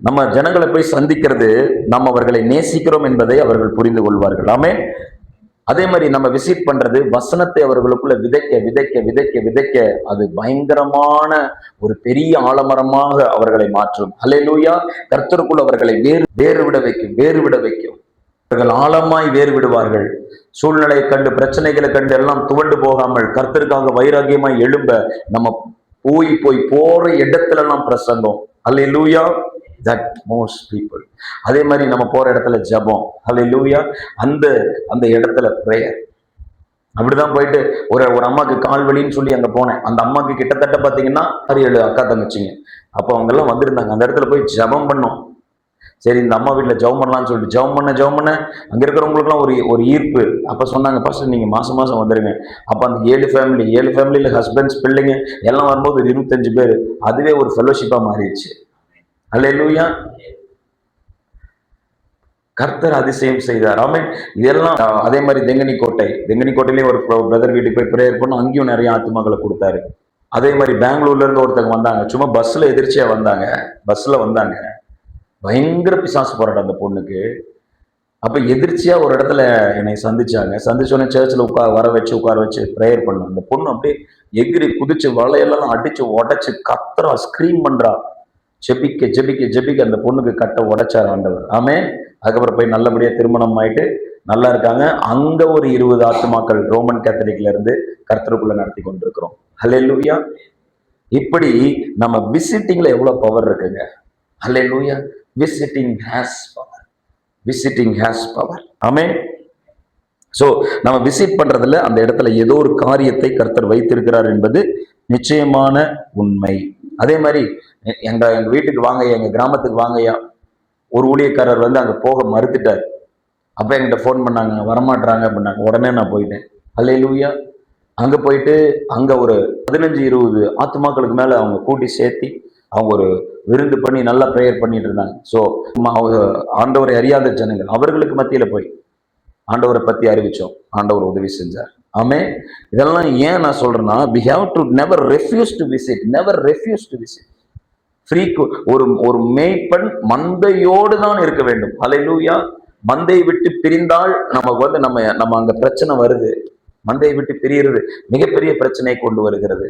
நம்ம ஜனங்களை போய் சந்திக்கிறது நம்ம அவர்களை நேசிக்கிறோம் என்பதை அவர்கள் புரிந்து கொள்வார்கள். ஆமே. அதே மாதிரி நம்ம விசிட் பண்றது வசனத்தை அவர்களுக்குள்ள விதைக்க விதைக்க விதைக்க விதைக்க அது பயங்கரமான ஒரு பெரிய ஆலமரமாக அவர்களை மாற்றும். அல்லேலூயா. கர்த்தருக்குள் அவர்களை வேறு விட வைக்கும், வேறு விட வைக்கும். அவர்கள் ஆழமாய் வேறு விடுவார்கள். சூழ்நிலை கண்டு, பிரச்சனைகளை கண்டு எல்லாம் துவண்டு போகாமல் கர்த்தருக்காக வைராகியமாய் எழும்ப நம்ம போய் போய் போற இடத்துல எல்லாம் பிரசங்கம். அல்லேலூயா. that most people. அதே மாதிரி நம்ம போற இடத்துல ஜெபம். அல்லேலூயா. அந்த அந்த இடத்துல பிரேயர். அப்படிதான் போயிட்டு ஒரு அம்மாக்கு கால் வலின்னு சொல்லி அங்க போனேன். அந்த அம்மாக்கு கிட்டத்தட்ட பாத்தீங்கன்னா 6-7 அக்கா தங்கச்சிங்க. அப்போ அவங்க எல்லாம் வந்திருந்தாங்க. அந்த இடத்துல போய் ஜெபம் பண்ணோம். சரி, இந்த அம்மா வீட்டுல ஜெபம் பண்ணலாம்னு சொல்லிட்டு ஜெபம் பண்ண அங்க இருக்கிறவங்களுக்கு எல்லாம் ஒரு ஈர்ப்பு. அப்ப சொன்னாங்க, பாஸ்டர் நீங்க மாசம் மாசம் வந்துருங்க. அப்ப அந்த 7 ஃபேமிலியில ஹஸ்பண்ட்ஸ், பிள்ளைங்க எல்லாம் வரும்போது ஒரு 25 பேர். அதுவே ஒரு ஃபெலோஷிப்பா மாறிடுச்சு. அல்லேலூயா. கர்த்தர் அதிசயம் செய்தார். ஆமென். இதெல்லாம் அதே மாதிரி தெங்கனி கோட்டையிலேயே ஒரு பிரதர் வீட்டுக்கு போய் பிரேயர் பண்ணோம். அங்கேயும் நிறைய ஆத்துமாக்களை கொடுத்தாரு. அதே மாதிரி பெங்களூர்ல இருந்து ஒருத்தங்க வந்தாங்க. சும்மா பஸ்ல எதிர்ச்சியா வந்தாங்க. பயங்கர பிசாசு போராட்டம் அந்த பொண்ணுக்கு. அப்ப எதிர்ச்சியா ஒரு இடத்துல என்னை சந்திச்சோன்னே சர்ச்சில் உட்கார வச்சு பிரேயர் பண்ணோம். அந்த பொண்ணு அப்படியே எகிரி குதிச்சு வலையெல்லாம் அடிச்சு உடைச்சு கத்துறா, ஸ்கிரீம் பண்றா. ஜெபிக்க ஜெபிக்க ஜெபிக்க அந்த பொண்ணுக்கு கட்ட உடைச்சார் ஆண்டவர். ஆமே. அதுக்கப்புறம் போய் நல்லபடியா திருமணம் ஆயிட்டு நல்லா இருக்காங்க. அங்க ஒரு 20 ஆத்துமாக்கள் ரோமன் கேத்தலிக்ல இருந்து கர்த்தருக்குள்ள நடத்தி கொண்டிருக்கிறோம். ஹல்லேலூயா. இப்படி நம்ம விசிட்டிங்ல எவ்வளவு பவர் இருக்குங்க. Hallelujah. Visiting has power. Amen. So நம்ம விசிட் பண்றதுல அந்த இடத்துல ஏதோ ஒரு காரியத்தை கர்த்தர் வைத்திருக்கிறார் என்பது நிச்சயமான உண்மை. அதே மாதிரி எங்க வீட்டுக்கு வாங்கய்யா, எங்க கிராமத்துக்கு வாங்கய்யா. ஒரு ஊழியக்காரர் வந்து அங்க போக மறுத்துட்டார். அப்ப என்கிட்ட ஃபோன் பண்ணாங்க, வரமாட்டாங்க அப்படின்னாங்க. உடனே நான் போயிட்டேன். அல்லேலூயா. அங்க போயிட்டு அங்க ஒரு 15-20 ஆத்துமாக்களுக்கு மேல அவங்க கூட்டி சேர்த்தி அவங்க ஒரு விருந்து பண்ணி நல்லா ப்ரேயர் பண்ணிட்டு இருந்தாங்க. ஸோ ஆண்டவரை அறியாத ஜனங்கள் அவர்களுக்கு மத்தியில போய் ஆண்டவரை பத்தி அறிவிச்சோம். ஆண்டவர் உதவி செஞ்சார். ஆமே. இதெல்லாம் ஏன் நான் சொல்றேன்னா, we have to never refuse to visit. ஒரு மேய்ப்பன் மந்தையோடு தான் இருக்க வேண்டும். அல்லேலூயா. மந்தையை விட்டு பிரிந்தால் நமக்கு வந்து நம்ம அங்க பிரச்சனை வருது. மந்தையை விட்டு பிரிகிறது மிகப்பெரிய பிரச்சனையை கொண்டு வருகிறது.